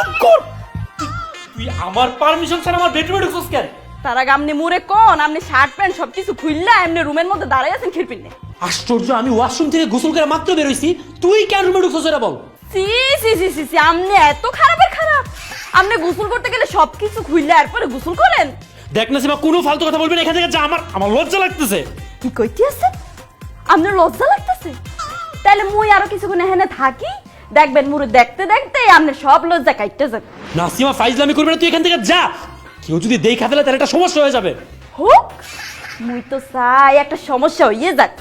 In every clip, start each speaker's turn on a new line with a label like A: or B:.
A: চুপ কর। তুই আমার পারমিশন ছাড়া আমার বেডরুমে ঢুকছিস কেন?
B: তার আগে আপনি মুরে কোন আপনি শার্ট প্যান্ট সবকিছু খুললা এমনি রুমের মধ্যে দাঁড়াই আছেন খিরপিনে।
A: আশ্চর্য, আমি ওয়াশরুম থেকে গোসল করে মাত্র বের হইছি, তুই কেন রুমে ঢুকছিস এটা বল।
B: সি সি সি সি সি আপনি এত খারাপের খারাপ। আপনি গোসল করতে গেলে সবকিছু খুললা এরপরে গোসল করেন?
A: দেখ না সীমা, কোনো ফালতু কথা বলবি না এখান থেকে যা, আমার লজ্জা লাগতেছে।
B: কি কইতে আছে? আপনার লজ্জা লাগতেছে? তাহলে মুই আরো কিছুক্ষণ এখানে থাকি, দেখবেন মুরে দেখতে দেখতে আপনার সব লজ্জা কাটতে যাবে।
A: না সীমা, ফাইজলামি করবি না, তুই এখান থেকে যা। কেউ যদি দেখা ফেলে তাহলে একটা সমস্যা হয়ে যাবে।
B: হোক, মুই তো চাই একটা সমস্যা হইয়ে যাক।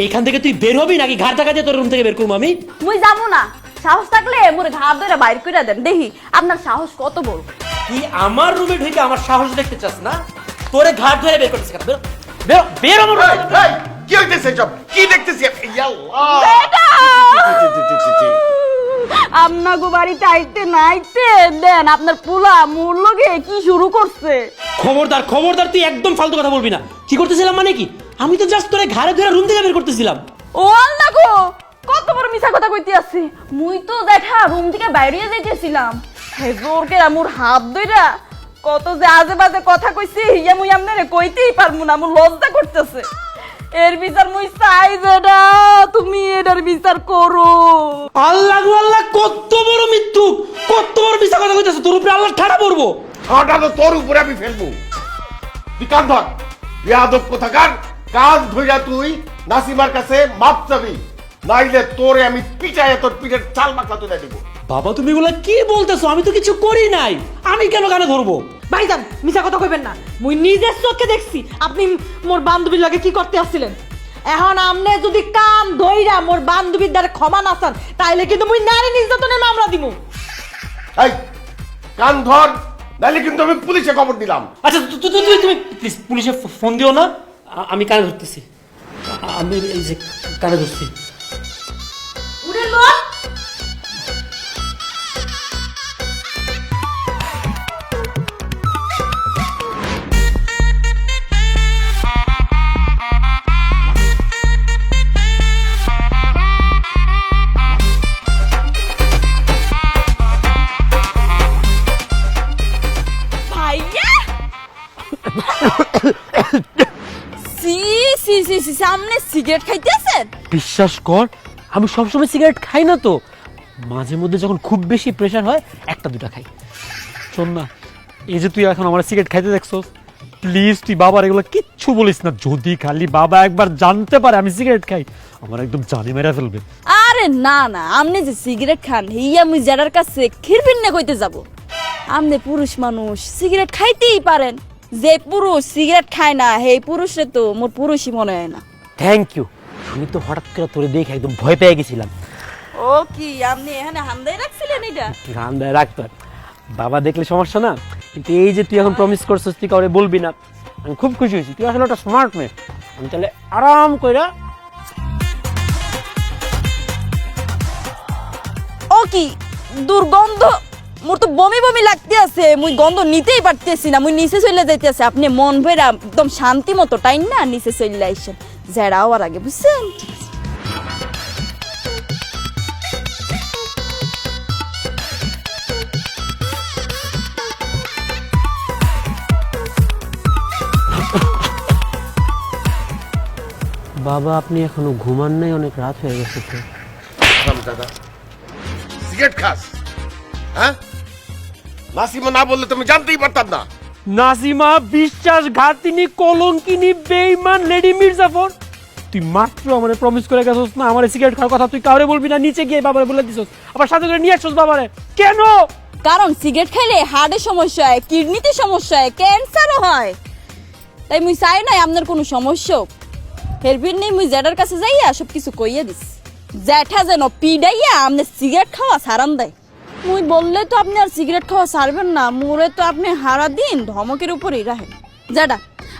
A: এখান থেকে তুই বের হবি নাকি ঘাট টাকা দিয়ে তোর রুম থেকে বের করবো আমি?
B: মুই যাবো না। সাহস থাকলে মোরে ঘাট ধরে বাইর করে দেন, দেখি আপনার সাহস কত বড়।
A: তুই আমার রুমে ঢুকে আমার সাহস দেখতে চাস না? তোরে ঘাট ধরে বের করছিস কেন? বের বের বের আমার room থেকে।
C: এই, কি হইতেছে সব? কি দেখতেছি? ইয়াল্লাহ!
B: বেটা! আপনাগো বাড়িতে আইতে নাইতে দেন আপনার পোলা মোর লগে কি শুরু করছে।
A: খবরদার খবরদার, তুই একদম ফালতু কথা বলবি না। কি করতেছিলাম মানে কি? আমি তো জাস্ট তোরে ঘাড়ে ধরে রুম থেকে বের করতেছিলাম।
B: ও আল্লাহ গো, কত বড় মিছা কথা কইতে আছে। মুই তো দেখা রুম থেকে বাইরে যাইতেছিলাম, হে জোর করে মোর হাত ধইরা কত যে আজে বাজে কথা কইছি, ইয়া মুই আপনারে কইতেই পারমু না, মোর লজ্জা করতেছে। এর বিচার মুই চাই যেটা তুমি এটার বিচার করো।
A: আল্লাহ গো আল্লাহ, কত বড় মৃত্যু, কত বড় মিথ্যা কথা কইতেছ। তোর উপরে আল্লাহ ঠাড়া পড়বো।
C: ছাটা তো তোর উপরে আমি ফেলবো। তুই কান ধর, বেয়াদব কোথাকার। কান ধইরা তুই নাসিমার কাছে মাপ চাবি, নাইলে তোরে আমি পিটাইয়া তোর পিঠের চাল মাখলা তুলে দেবো।
A: বাবা তুমি এগুলা কি বলতেছো? আমি তো কিছু করি নাই, আমি কেন গানে ধরবো?
D: ভাইজান মিছা কথা কইবেন না, মুই নিজের চোখে দেখছি আপনি মোর বান্ধবীর লাগে কি করতে আসছিলেন। এখন আমনে যদি কান ধইরা মোর বান্ধবীর দ্বারা ক্ষমা না চান তাইলে কিন্তু মুই নারী নির্যাতনের মামলা দিমু।
C: এই কান ধর, নাইলে কিন্তু আমি পুলিশে খবর দিলাম।
A: আচ্ছা তুমি প্লিজ পুলিশে ফোন দিও না, আমি কানে ধরতেছি। আমি এই যে কানে ধরছি।
D: উড়ে লোক
B: ভাইয়া সি সি সি সি সামনে সিগারেট খাইতেছেন?
A: বিশ্বাস কর, আমি সবসময় সিগারেট খাই না তো, মাঝে মধ্যে যখন খুব বেশি প্রেশার হয় একটা দুটা খাই। শোন না, এই যে তুই এখন আমার সিগারেট খাইতে দেখছস, প্লিজ তুই বাবার এগুলো কিচ্ছু বলিস না। যদি খালি বাবা একবার জানতে পারে আমি সিগারেট খাই, আমার একদম জানি মেরা ফেলবে।
B: আরে না না, আপনি যে সিগারেট খান হিয়া মুই যারার কাছে খিরপিন্নে কইতে যাব। আপনি পুরুষ মানুষ, সিগারেট খাইতেই পারেন। যে পুরুষ সিগারেট খায় না সেই পুরুষে তো মোর পুরুষই মনে হয় না।
A: Thank you. আমি তো হঠাৎ করে তোরে দেখে একদম ভয় পেয়ে গেছিলাম।
B: ও কি আপনি এখানে হামদাই রাখছিলেন এটা?
A: গান দেয় রাখতো, বাবা দেখলে সমস্যা না, কিন্তু এই যে তুই এখন প্রমিস করছিস তুই কাউরে বলবি না, আমি খুব খুশি হয়েছি। তুই আসলে একটা স্মার্ট মেয়ে। আমি তাহলে আরাম কইরা।
B: ও কি দুর্গন্ধ, মোর তো বমি বমি লাগতে আছে, মুই গন্ধ নিতেই পারতেছি না, মুই নিচে চলে যাইতেছে। আপনি মন ভরা একদম শান্তি মতো টাইম না নিচে চলে আইসেন, যারা হওয়ার আগে, বুঝছেন?
A: বাবা আপনি এখনো ঘুমান নাই? অনেক রাত হয়ে গেছে তো।
C: দাদা সিগারেট খাস? হ্যাঁ, নাসিমা না বললে তুমি জানতেই পারতাম না।
A: নাসিমা বিশ্বাসঘাতিনী, কলঙ্কিনী, বেঈমান লেডি মির্জাফর, তুই মাত্র আমারে প্রমিস করে গেছস না আমার সিগারেট খাওয়ার কথা তুই কাউরে বলবি না, নিচে গিয়ে বাবারে বলে দিছস, আবার সাথে করে নিয়ে আসছস বাবারে কেন?
B: কারণ সিগারেট খাইলে হার্টের সমস্যা হয়, কিডনিতে সমস্যা হয়, ক্যান্সারও হয়। তাই মুই চাই নাই আপনার কোনো সমস্যা হোক। হেরবির নেই মুই জ্যাঠার কাছে যাইয়া সব কিছু কইয়া দিস, জ্যাঠা যেন পিডাইয়া আপনি সিগারেট খাওয়া সারান দেয়। মুই বললে তো আপনি আর সিগারেট খাওয়া ছাড়বেন না, মোরে তো আপনি হারা দিন ধমকের উপরেই রাখেন। জ্যাঠা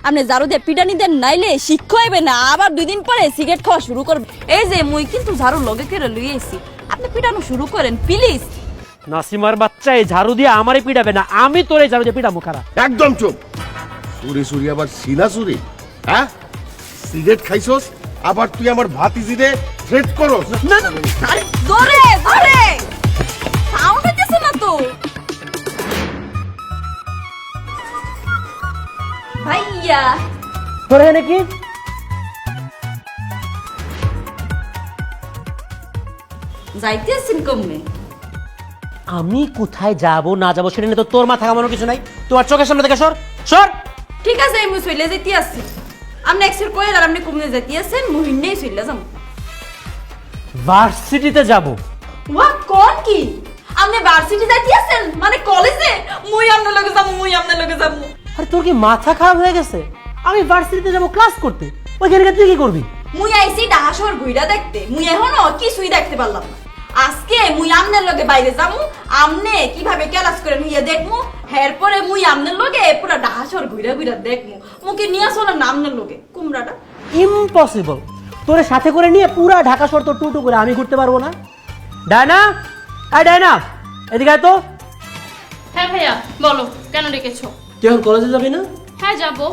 B: আপনি ঝাড়ু দিয়ে পিটানি দেন, নাইলে শিক্ষা হইবে না, আবার 2 দিন পরে সিগারেট খাওয়া শুরু করবে। এই যে মুই কিন্তু ঝাড়ু লগে করে লইয়েছি, আপনি পিটানো শুরু করেন প্লিজ।
A: নাসিমার বাচ্চা এই ঝাড়ু দিয়ে আমারে পিটাবে না, আমি তোরে ঝাড়ু দিয়ে পিটাবো। খারাপ
C: একদম চুপ। সুরি সুরি আবার সিনা সুরি। হ্যাঁ, সিগারেট খাইছস আবার তুই আমার ভাতিজিরে থ্রেট করস?
A: না
B: ধরে ধরে সাউন্ড হইতেছে না তো। ভাইয়া
A: তোর এখানে কি?
B: যাইতে আছেন কমে?
A: আমি কোথায় যাব না যাব সেটা নিয়ে তো তোর মাথা কামানোর কিছু নাই। তোমার চোখের সামনে থেকে সর সর।
B: ঠিক আছে আমি চলে যাইতে আছি। আপনি এক্সের কয়ে আর আপনি কমে যাইতে আছেন, মুহিন নেই চলে যাম।
A: ভার্সিটিতে যাব।
B: ওয়া কোন কি? আপনি ভার্সিটি যাইতে আছেন মানে কলেজে? মুই আপনার লগে যাবো, মুই আপনার লগে যাবো।
A: আরে তোর কি মাথা খারাপ হয়ে গেছে? আমি ভার্সিটিতে যাব ক্লাস করতে, ওইখানে গিয়ে তুই কি করবি?
B: মুই আইছি ঢাকা শহর ঘুইরা দেখতে, মুই এখনো কিছুই দেখতে পারলাম না। আজকে মুই আমনের লগে বাইরে যামু, আমনে কিভাবে ক্লাস করে নিয়ে দেখমু, এরপরে মুই আমনের লগে পুরো ঢাকা শহর ঘুইরা ঘুইরা দেখমু। মুকে নিয়ে চলেন না আমনের লগে কুমড়াটা।
A: ইম্পসিবল। তোরে সাথে করে নিয়ে পুরা ঢাকা শহর তো টুটু করে আমি ঘুরতে পারবো না। ডায়না, আয় ডায়না, এদিকে আয় তো।
E: হ্যাঁ ভাইয়া বলো, কেন ডেকেছো?
A: তুই এখন কলেজে যাবি না?
E: হ্যাঁ যাবো।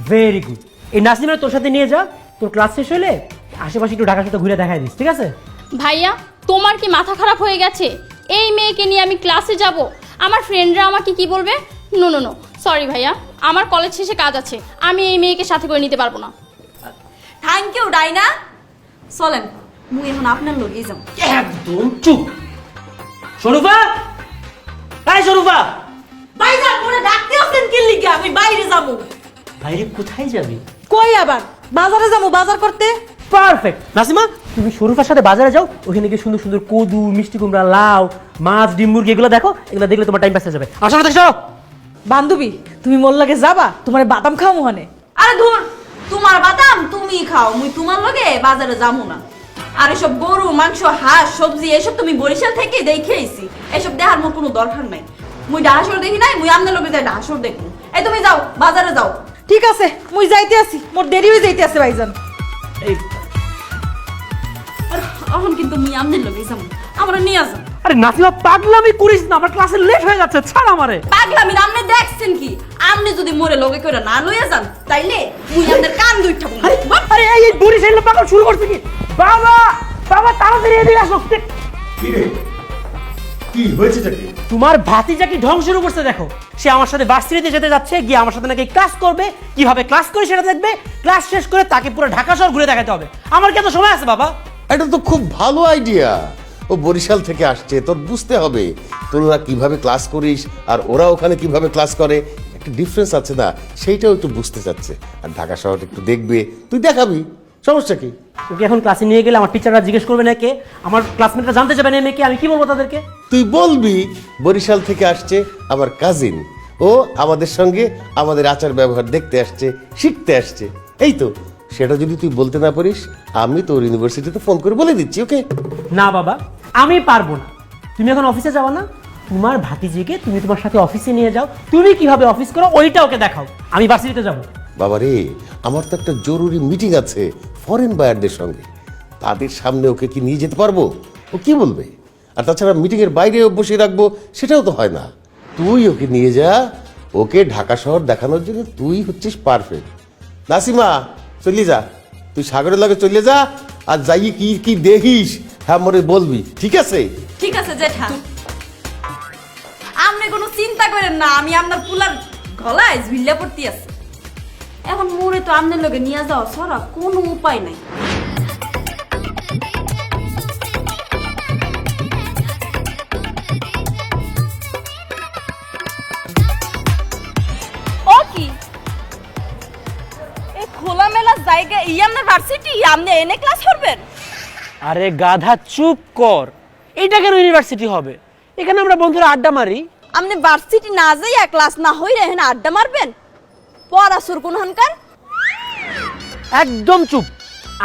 A: Very good. এই নাসিমা তোর সাথে নিয়ে যা, তোর ক্লাস শেষ হলে আশেপাশে একটু ঢাকা শহরটা ঘুরে দেখাই দিস, ঠিক আছে?
E: ভাইয়া তোমার কি মাথা খারাপ হয়ে গেছে? এই মেয়েকে নিয়ে আমি ক্লাসে যাব, আমার ফ্রেন্ডরা আমাকে কি বলবে? নো নো নো, সরি ভাইয়া, আমার কলেজ শেষে কাজ আছে, আমি এই মেয়েকে সাথে করে নিতে পারবো না।
B: থ্যাংক ইউ ডাইনা। চলেন মুই এখন আপনার লগেই যাম।
A: একদম চুপ। শরুফা, আয় শরুফা।
B: ভাইজান মোরে ডাকতে আছেন কি লিগা? আমি বাইরে যাবো।
A: বাইরে কোথায় যাবি?
D: কই আবার বাজারে যাবো বাজার করতে।
A: পারফেক্ট। নাসিমা তুমি শরুফার সাথে বাজারে যাও, ওখানে গিয়ে সুন্দর সুন্দর কদু, মিষ্টি কুমড়া, লাউ, মাছ, ডিম, মুরগি এগুলো দেখো, এগুলো দেখলে তোমার টাইম পাস হয়ে যাবে। আসলে দেখছো
D: বান্ধবী তুমি মোর লাগে যাবা, তোমার বাদাম খাও মোহনে।
B: আরে ধুর, তোমার বাদাম তুমি খাও, মুই তোমার লগে বাজারে যাবো না। আর এসব গরু মাংস হাঁস সবজি এসব তুমি বরিশাল থেকে দেখে আইছি, এসব দেখার মোর কোনো দরকার নাই। মুই ডাহাসর দেখি নাই, মুই আমনের লগে যাই ডাহাসর দেখবো। এই তুমি যাও বাজারে যাও।
D: ঠিক আছে মুই যাইতে আছি, মোর দেরি হয়ে যাইতে আছে ভাইজান।
A: এই
B: আর এখন কিন্তু মুই আমনের লগে যাবো, আমরা নিয়ে আসো।
A: আরে নাসিমা পাগলামি করিস না, আমার ক্লাসে লেট হয়ে যাচ্ছে, ছাড় আমারে।
B: পাগলামি আপনি দেখছেন কি? আপনি যদি মোরে লগে করে না লইয়া যান তাইলে মুই আপনার কান দুইটা
A: আরে আরে এই বরিশাল পাগল শুরু করছে কি? বাবা বাবা তাড়াতাড়ি এদিকে আসো।
C: কি রে, কি হয়েছেটা কি?
A: তোমার ভাতিজা কি ঢং শুরু করছে দেখো। সে আমার সাথে ভার্সিটিতে যেতে যাচ্ছে, গিয়ে আমার সাথে নাকি ক্লাস করবে, কিভাবে ক্লাস করে সেটা দেখবে, ক্লাস শেষ করে তাকে পুরো ঢাকা শহর ঘুরে দেখাতে হবে। আমার কি এত সময় আছে বাবা?
C: এটা তো খুব ভালো আইডিয়া। ও বরিশাল থেকে আসছে, তোর বুঝতে হবে তোরা কিভাবে ক্লাস করিস আর ওরা ওখানে কিভাবে ক্লাস করে, একটা ডিফারেন্স আছে না, সেইটাও একটু বুঝতে চাচ্ছে। আর ঢাকা শহর একটু দেখবে, তুই দেখাবি, সমস্যা কি?
A: ওকে এখন ক্লাসে নিয়ে গেলে আমার টিচাররা জিজ্ঞেস করবে না কে, আমার ক্লাসমেটরা জানতে যাবে না মেয়েকে, আমি কি বলবো তাদেরকে?
C: তুই বলবি বরিশাল থেকে আসছে আমার কাজিন, ও আমাদের সঙ্গে আমাদের আচার ব্যবহার দেখতে আসছে, শিখতে আসছে, এই তো। সেটা যদি তুই বলতে না পারিস, আমি তোর ইউনিভার্সিটিতে ফোন করে বলে দিচ্ছি, ওকে?
A: না বাবা, আমি পারবো না। তুমি এখন অফিসে যাও না, তোমার ভাতিজিকে তুমি তোমার সাথে অফিসে নিয়ে যাও, তুমি কিভাবে অফিস করো ওইটা ওকে দেখাও, আমি ভার্সিটিতে যাবো।
C: বাবা রে, আমার তো একটা জরুরি মিটিং আছে ফরেন বায়ারদের সঙ্গে, তাদের সামনে ওকে কি নিয়ে যেতে পারবো? ও কি বলবে? আর তাছাড়া মিটিংয়ের বাইরেও বসে রাখবো, সেটাও তো হয় না। তুই ওকে নিয়ে যা, ওকে ঢাকা শহর দেখানোর জন্য তুই হচ্ছিস পারফেক্ট। নাসিমা চলে যা, তুই সাগরের লগে চলে যা, আর যাই কি কি দেখিস হ্যাঁ মরে বলবি, ঠিক আছে?
B: ঠিক আছে জেঠা, আপনি কোনো চিন্তা করেন না, আমি আপনার পুলার গলায় ঝুলিয়া পড়তে আছে। এখন মোরে তো আপনার লগে নিয়ে যাওয়া ছাড়া কোনো উপায় নাই। ও কি এই খোলামেলা জায়গা, ই আপনার ভার্সিটি, আপনি এনে ক্লাস করবেন?
A: আরে গাধা চুপ কর, এটা কেন ইউনিভার্সিটি হবে? এখানে আমরা বন্ধুরা আড্ডা মারি।
B: আপনি ভার্সিটি না যাইয়া ক্লাস না হই রেহেন আড্ডা মারবেন? পড়াশুর কোন হানকার?
A: একদম চুপ।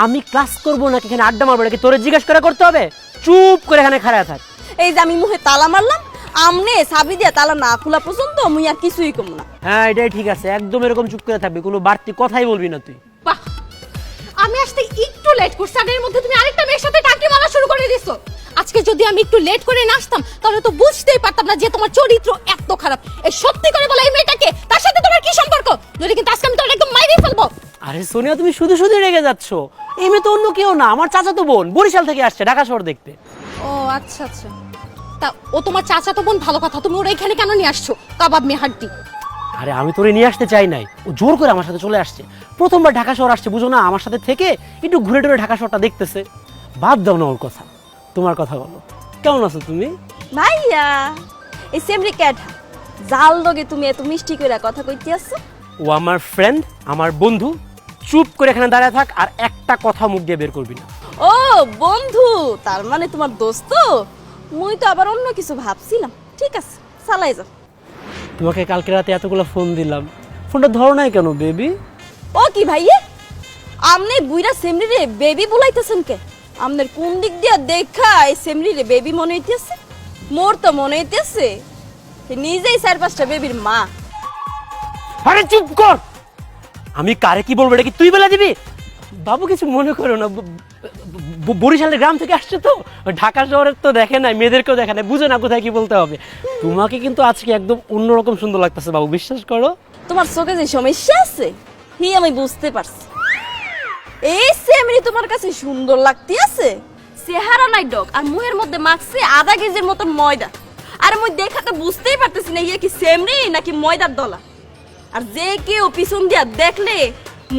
A: আমি ক্লাস করবো নাকি এখানে আড্ডা মারবো নাকি তোরে জিজ্ঞেস করে করতে হবে? চুপ করে এখানে খাড়া থাক।
B: এই যে আমি মুখে তালা মারলাম, আমনে চাবি দিয়া তালা না খোলা পর্যন্ত মুই আর কিছুই কম না।
A: হ্যাঁ এটাই ঠিক আছে, একদম এরকম চুপ করে থাকবি, কোনো বাড়তি কথাই বলবি না তুই।
E: বাহ, আমি আসতে একটু লেট করছি, আর এর মধ্যে তুমি আরেকটা মেয়ের সাথে টাকি মারা শুরু করে দিছো। আজকে যদি আমি একটু লেট করে না আসতাম তাহলে তো বুঝতেই পারতাম না যে তোমার চরিত্র এত খারাপ। এই সত্যি করে বলো, এই মেয়েটাকে, তার সাথে তোমার কি সম্পর্ক? যদি কিন্তু আজকে আমি তোর একদম মাইরে ফেলবো।
A: আরে সোনিয়া তুমি শুধু শুধু রেগে যাচ্ছ। এই মেয়ে তো অন্য কেউ না, আমার চাচাতো বোন, বরিশাল থেকে আসছে ঢাকা শহর দেখতে।
E: ও আচ্ছা আচ্ছা, তা ও তোমার চাচাতো বোন, ভালো কথা, তুমি ওর এখানে কেন নিয়ে আসছো? কাবাব মে হাড্ডি।
A: আরে আমি তোরে নিয়ে আসতে চাই নাই, ও জোর করে আমার সাথে চলে আসছে। প্রথমবার ঢাকা শহর আসছে, বুঝো না, আমার সাথে থেকে একটু ঘুরে টুরে ঢাকা শহরটা দেখতেছে। বাদ দাও না ওর কথা, তোমার কথা বলো। কেমন আছো তুমি?
B: ভাইয়া এই সেমরি ক্যাট জাল লগে তুমি এত মিষ্টি করে কথা কইতে আসছো?
A: ও আমার ফ্রেন্ড, আমার বন্ধু। চুপ করে এখানে দাঁড়ায় থাক, আর একটা কথা মুখ দিয়ে বের করবি না।
B: ও বন্ধু, তার মানে তোমার দোস্ত? মুই তো আবার অন্য কিছু ভাবছিলাম। ঠিক আছে, চালাই যাও।
A: তোমাকে কালকে রাতে এতগুলো ফোন দিলাম, ফোনটা ধরো নাই কেন বেবি?
B: ও কি ভাইয়া, আমনে বুইরা সেমরি রে বেবি বলাইতেছেন কে? আমনের কোন দিক দিয়া দেখা এই সেমরি রে বেবি মনে হইতেছে? মোর তো মনে হইতেছে নিজেই 4-5টা বেবির মা।
A: আরে চুপ কর, আমি কারে কি বলবো এটা কি তুই বলে দিবি? বাবু কিছু মনে করো না, বরিশালের গ্রাম থেকে আসছে তো, ঢাকা শহরের তো দেখে নাই, মেয়েদেরকেও দেখে নাই, বুঝে না কোথায় কি বলতে হবে। তোমাকে কিন্তু আজকে একদম অন্যরকম সুন্দর লাগতেছে বাবু, বিশ্বাস করো।
B: তোমার চোখে যে সমস্যা আছে হি আমি বুঝতে পারছি। এই সেমরি তোমার কাছে সুন্দর লাগতে আছে, চেহারা নাই ডক, আর মুহের মধ্যে মাখছে আধা কেজির মতন ময়দা। আর মুই দেখাতে বুঝতেই পারতেছি না ইয়ে কি সেমরি নাকি ময়দার দলা। আর যে কেউ পিছন দিয়া দেখলে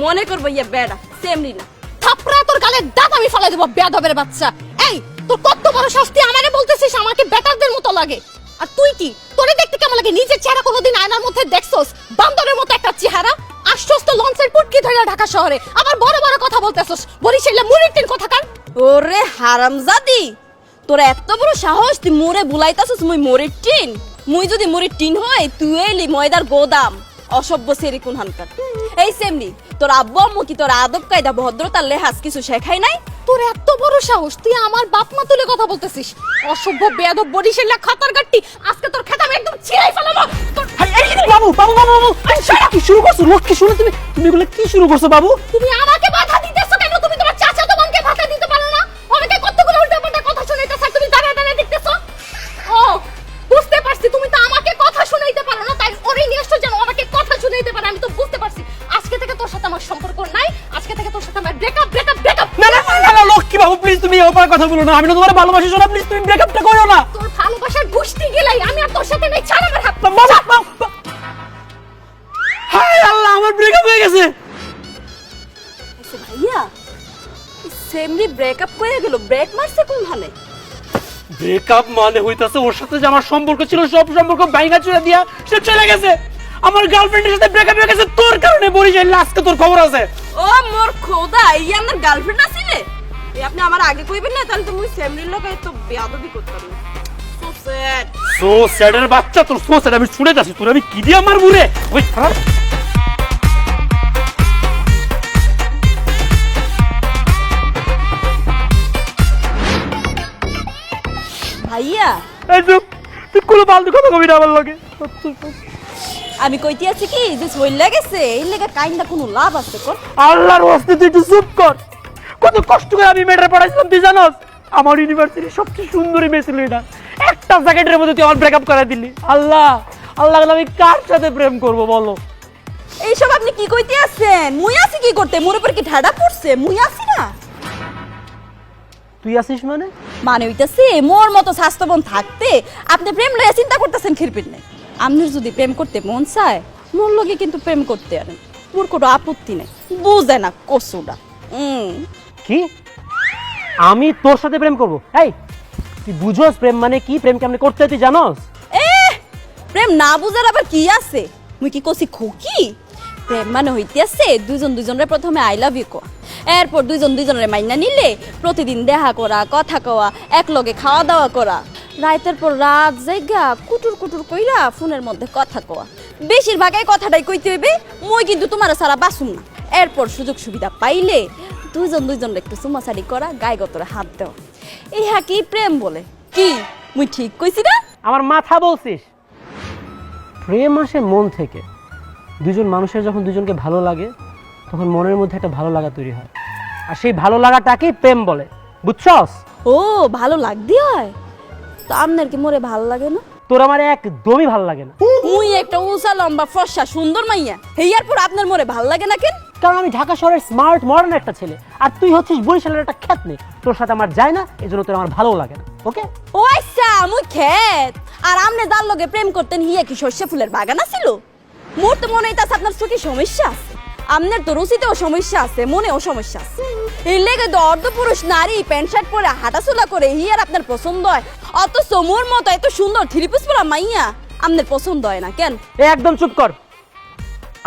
B: মনে করবো ইয়ে বেড়া, সেমরি না।
E: থাপড়া তোর গালের দাঁত আমি ফেলে দেবো, বেয়াদবের বাচ্চা। এই তোর কত বড় শাস্তি, আমারে বলতেছিস আমাকে বেটারদের মতো লাগে? আর তুই কি, তোরে দেখতে কেমন লাগে? নিজের চেহারা কোনোদিন আয়নার মধ্যে দেখছস? বান্দরের মতো একটা চেহারা। আসছস তো লঞ্চের পুটকি ধরে ঢাকা শহরে, আবার বড় বড় কথা বলতেছস। বরিশালে মুড়ির টিন কথাকার।
B: ওরে হারামজাদি, তোর এত বড় সাহস, তুই মোরে বুলাইতাছস মুই মোরের টিন? মুই যদি মোরের টিন হয় তুই এলি ময়দার গোদাম। অসভ্য সেরি কোন হানকার। এই সেমনি তোর আব্বু আম্মু কি তোর আদব কায়দা ভদ্রতার লেহাজ কিছু শেখাই নাই?
E: তোর এত বড় সাহস, তুই আমার বাপ মা তুলে কথা বলতেছিস? অসভ্য বেয়াদব বরিশালে খাতার গাট্টি, আজকে তোর খেতা আমি একদম ছিঁড়াই ফেলাবো।
A: বাবু বাবু বাবু বাবু, কি শুরু করছো? রোজ কি শুনে তুমি তুমি এগুলো কি শুরু করছো বাবু?
E: তুমি আমাকে বাধা দিতেছো কেন? তুমি তোমার চাচাতো বোনকে বাধা দিতে পারো না? আমাকে কতগুলো উল্টাপাল্টা কথা শুনাইতেছ, আর তুমি দাঁড়ায় দাঁড়ায় দেখতেছো? ও বুঝতে পারছি, তুমি তো আমাকে কথা শুনাইতে পারো না, তাই ওরে নিয়ে আসছো যেন আমাকে কথা শুনাইতে পারে। আমি তো বুঝতে পারছি আজকে থেকে তোর সাথে আমার সম্পর্ক নাই, আজকে থেকে তোর সাথে আমার ব্রেকআপ ব্রেকআপ ব্রেকআপ।
A: না না না না, লক্ষ্মী বাবু প্লিজ তুমি এই কথা বলো না, আমি না তোমার ভালোবাসি শোনা, প্লিজ তুমি ব্রেকআপটা করো না।
E: তোর ভালোবাসার গুষ্টি গেলাই, আমি আর তোর সাথে নাই, ছাড় আমার হাত।
A: হায় আল্লাহ, আমার ব্রেকআপ হয়ে গেছে।
B: আচ্ছা ভাইয়া, এই সেমরি ব্রেকআপ করে গেল, ব্রেক মারছে কোন হানে?
A: ব্রেকআপ মানে হইতাছে ওর সাথে যে আমার সম্পর্ক ছিল সব সম্পর্ক ভাঙা চুরা দিয়া সে চলে গেছে। আমার গার্লফ্রেন্ডের সাথে ব্রেকআপ হয়ে গেছে তোর কারণে। বরিশাল আজকে তোর খবর আছে?
B: ও মোর খোদা, এই আমার গার্লফ্রেন্ড আছিলে? এই আপনি আমার আগে কইবেন না, তাহলে তো মুই সেমরির লগে তো বেয়াদবি করতাম না। So sad.
A: সো স্যাডের বাচ্চা, তোর সো স্যাড আমি শুনে যাচ্ছি, তোর আমি কি দিয়ে মারবো রে? ওই খারাপ
B: ভাইয়া
A: এই চুপ, তুই কোনো ফালতু কথা কবি না আমার লগে।
B: আমি কইতে আছি কি যে চইলা গেছে, এই লেগে কাইন্দা কোনো লাভ আছে কোন?
A: আল্লাহর ওয়াস্তে তুই একটু চুপ কর। কত কষ্ট করে আমি মেয়েটা পড়াইছিলাম তুই জানোস? আমার ইউনিভার্সিটির সবচেয়ে সুন্দরী মেয়ে ছিল এটা, একটা সেকেন্ডের মধ্যে তুই আমার ব্রেকআপ করে দিলি। আল্লাহ আল্লাহ, আমি কার সাথে প্রেম করব বলো?
B: এইসব আপনি কি কইতে আছেন? মুই আছি কি করতে? মোর উপর কি ঠাডা পড়ছে? মুই আছি না।
A: তুই আসিস মানে?
B: মানে হইতাছে মোর মতো স্বাস্থ্যবান থাকতে আপনি প্রেম লইয়া চিন্তা করতেছেন খিরপির নাই। আপনার যদি প্রেম করতে মন চায় মোর লগে কিন্তু প্রেম করতে পারেন, মোর কোনো আপত্তি নাই। বুঝে না কসুটা।
A: কি আমি তোর সাথে প্রেম করব? এই তুই বুঝোস প্রেম মানে কি? প্রেম কেমনে করতে হয় তুই জানোস?
B: প্রেম না বুঝার আবার কি আছে? মুই কি কইছি খুকি? প্রেম মানে হইতেছে দুইজন দুইজনের প্রথমে আই লাভ ইউ কয়া, এরপর দুইজন দুইজনের মাইনা নিলে প্রতিদিন দেখা করা, কথা কওয়া, এক লগে খাওয়া দাওয়া করা, রাতের পর রাত জায়গা কুটুর কুটুর কইরা ফোনের মধ্যে কথা কওয়া। বেশিরভাগ এই কথাটাই কইতে হইবে, মই কিন্তু তোমার সারা বাসুম না। এরপর সুযোগ সুবিধা পাইলে দুইজন দুইজনের একটু চুমাচারি করা, গায়ে গতরে হাত দেওয়া। ইহা কি প্রেম বলে? কি মুই ঠিক কইছি না?
A: আমার মাথা বলছিস? প্রেম আসে মন থেকে। দুজন মানুষের যখন দুজনকে ভালো লাগে তখন মনের মধ্যে একটা ভালো লাগা তৈরি হয়, আর সেই ভালো লাগাটাকেই প্রেম বলে, বুঝছস?
B: ও ভালো লাগদি হয় তো আপনার কি মোরে ভালো লাগে না?
A: তোর আমার একদমই ভালো লাগে না।
B: মুই একটা উঁচা লম্বা ফর্সা সুন্দর মাইয়া, হেয়ার পর আপনার মোরে ভালো লাগে না কেন?
A: কারণ আমি ঢাকা শহরের স্মার্ট মডার্ন একটা ছেলে, আর তুই হচ্ছিস বরিশালের একটা খ্যাতনে। তোর সাথে আমার যায় না, এজন্য তোর আমার ভালো লাগে না। ওকে?
B: ও আচ্ছা, মুই খেত। আর আমনে যার লগে প্রেম করতেন হিয়া কি সর্ষে ফুলের বাগান আছিল? মোর তো মনে হইতাছে আপনার চোখে সমস্যা আছে, আপনার তো রুচিতেও সমস্যা আছে, মনেও সমস্যা আছে। এর লেগে তো অর্ধপুরুষ নারী প্যান্ট শার্ট পরে হাঁটাচলা করে আর আপনার পছন্দ হয়, অথচ মোর মতো এত সুন্দর থ্রি পিস পরা মাইয়া আপনার পছন্দ হয় না কেন?
A: একদম চুপ কর।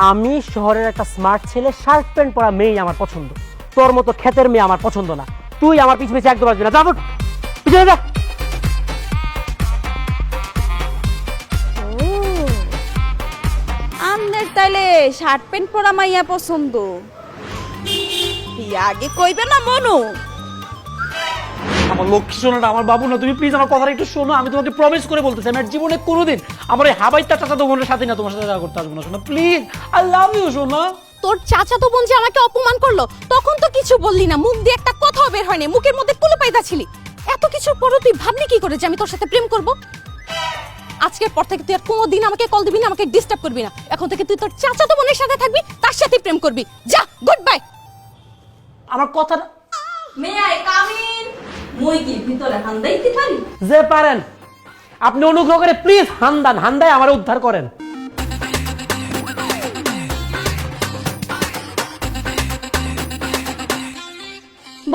A: আমি শহরের একটা স্মার্ট ছেলে, শার্ট প্যান্ট পরা মেয়ে আমার পছন্দ, তোর মতো ক্ষেতের মেয়ে আমার পছন্দ না। তুই আমার পিছু পিছু একদম আসবি না, যা পিছনে যা।
B: আপনার তাইলে শার্ট প্যান্ট পরা মাইয়া পছন্দ, আগে কইবে না মনু?
A: আমার লক্ষ্মী শোনাটা, আমার বাবু না, তুমি প্লিজ আমার কথাটা একটু শোনো। আমি তোমাকে প্রমিস করে বলতেছি, আমি আর জীবনে কোনোদিন আমার এই হাবাইতা চাচাতো বোনের সাথে না তোমার সাথে দেখা করতে আসবো না। শোনো প্লিজ, আই লাভ ইউ শোনো।
E: তোর চাচাতো বোন যে আমাকে অপমান করলো, তখন তো কিছু বললি না, মুখ দিয়ে একটা কথাও বের হয়নি, মুখের মধ্যে কুলুপাইদা ছিলি। এত কিছুর পরও তুই ভাবলি কি করে যে আমি তোর সাথে প্রেম করব? আজকের পর থেকে তুই আর কোনোদিন আমাকে কল দিবি না, আমাকে ডিস্টার্ব করবি না। এখন থেকে তুই তোর চাচাতো বোনের সাথে থাকবি, তার সাথে প্রেম করবি। যা, গুড বাই।
A: আমার কথাটা
B: মে আই কাম ইন? মুই কি ভিতরে হান্দাইতে পারি?
A: যে পারেন আপনি অনুগ্রহ করে প্লিজ হান্দায় আমার উদ্ধার করেন।